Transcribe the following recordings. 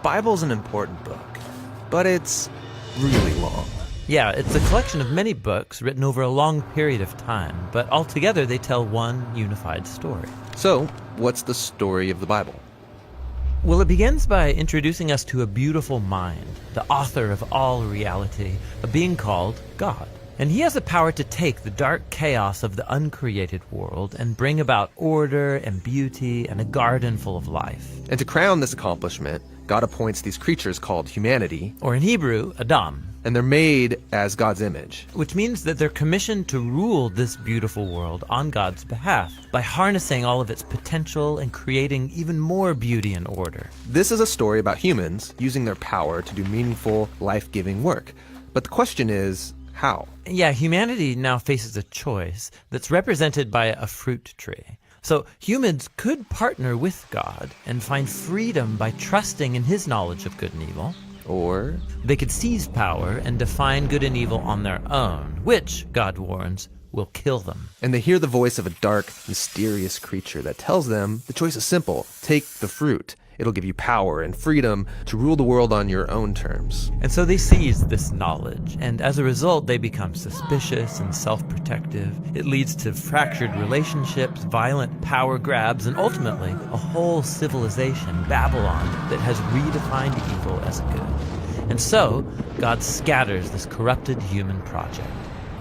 Bible's an important book, but it's really long. Yeah, it's a collection of many books written over a long period of time, but altogether they tell one unified story. So, what's the story of the Bible? Well, it begins by introducing us to a beautiful mind, the author of all reality, a being called God. And he has the power to take the dark chaos of the uncreated world and bring about order and beauty and a garden full of life. And to crown this accomplishment, God appoints these creatures called humanity, Or in Hebrew, Adam. and they're made as God's image. Which means that they're commissioned to rule this beautiful world on God's behalf by harnessing all of its potential and creating even more beauty and order. This is a story about humans using their power to do meaningful, life-giving work. But the question is, how? Yeah, humanity now faces a choice that's represented by a fruit tree. So humans could partner with God and find freedom by trusting in his knowledge of good and evil. Or They could seize power and define good and evil on their own, which, God warns, will kill them. and they hear the voice of a dark, mysterious creature that tells them the choice is simple. Take the fruit. It'll give you power and freedom to rule the world on your own terms. And so they seize this knowledge, and as a result they become suspicious and self-protective. It leads to fractured relationships, violent power grabs, and ultimately a whole civilization, Babylon, that has redefined evil as good. And so God scatters this corrupted human project.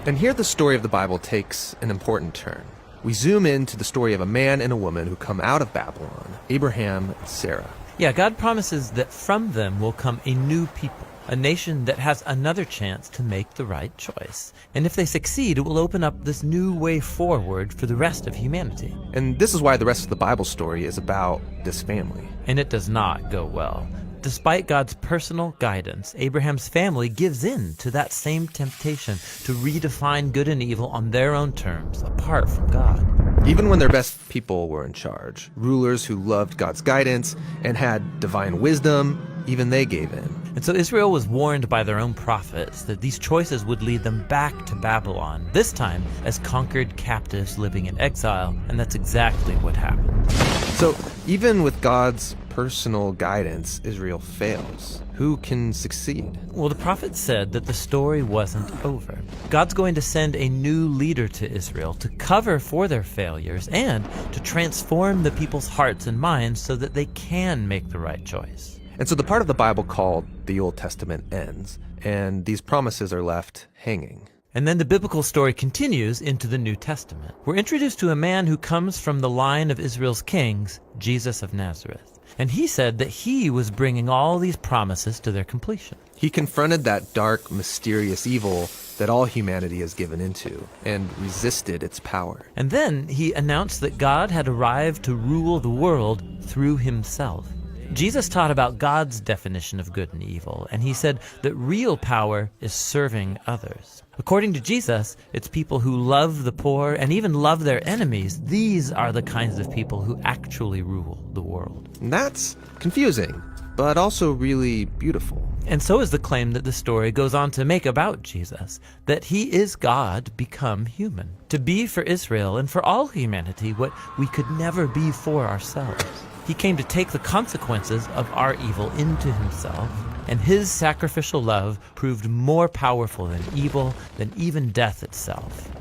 And here the story of the Bible takes an important turn. We zoom into the story of a man and a woman who come out of Babylon, Abraham and Sarah. Yeah, God promises that from them will come a new people, a nation that has another chance to make the right choice. And if they succeed, it will open up this new way forward for the rest of humanity. And this is why the rest of the Bible story is about this family. And it does not go well. Despite God's personal guidance, Abraham's family gives in to that same temptation to redefine good and evil on their own terms, apart from God. Even when their best people were in charge, rulers who loved God's guidance and had divine wisdom, even they gave in. And so Israel was warned by their own prophets that these choices would lead them back to Babylon, this time as conquered captives living in exile, and that's exactly what happened. So even with God's personal guidance, Israel fails. Who can succeed? Well, the prophet said that the story wasn't over. God's going to send a new leader to Israel to cover for their failures and to transform the people's hearts and minds so that they can make the right choice. And so the part of the Bible called the Old Testament ends, and these promises are left hanging. And then the biblical story continues into the New Testament. We're introduced to a man who comes from the line of Israel's kings, Jesus of Nazareth. And he said that he was bringing all these promises to their completion. He confronted that dark, mysterious evil that all humanity has given into and resisted its power. And then he announced that God had arrived to rule the world through himself. Jesus taught about God's definition of good and evil, and he said that real power is serving others. According to Jesus, it's people who love the poor and even love their enemies. These are the kinds of people who actually rule the world. And that's confusing, but also really beautiful. And so is the claim that the story goes on to make about Jesus, that he is God become human, to be for Israel and for all humanity what we could never be for ourselves. He came to take the consequences of our evil into himself, and his sacrificial love proved more powerful than evil, than even death itself.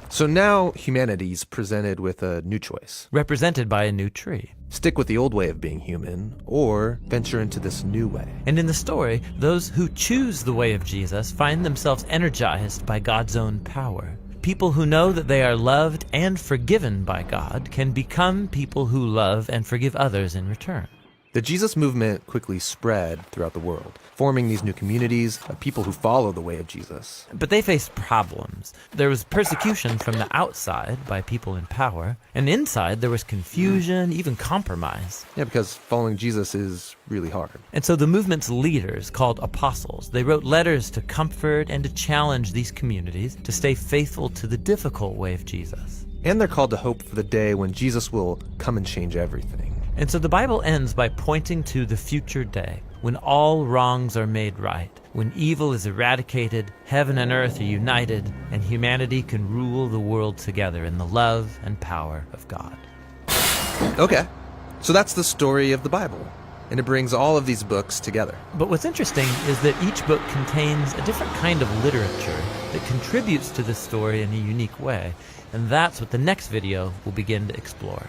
So now humanity's presented with a new choice. Represented by a new tree. Stick with the old way of being human, or venture into this new way. And in the story, those who choose the way of Jesus find themselves energized by God's own power. People who know that they are loved and forgiven by God can become people who love and forgive others in return. The Jesus movement quickly spread throughout the world, forming these new communities of people who follow the way of Jesus. But they faced problems. There was persecution from the outside by people in power, and inside there was confusion, even compromise. Yeah, because following Jesus is really hard. And so the movement's leaders, called apostles, they wrote letters to comfort and to challenge these communities to stay faithful to the difficult way of Jesus. And they're called to hope for the day when Jesus will come and change everything. And so the Bible ends by pointing to the future day, when all wrongs are made right, when evil is eradicated, heaven and earth are united, and humanity can rule the world together in the love and power of God. Okay, so that's the story of the Bible. and it brings all of these books together. But what's interesting is that each book contains a different kind of literature that contributes to the story in a unique way. And that's what the next video will begin to explore.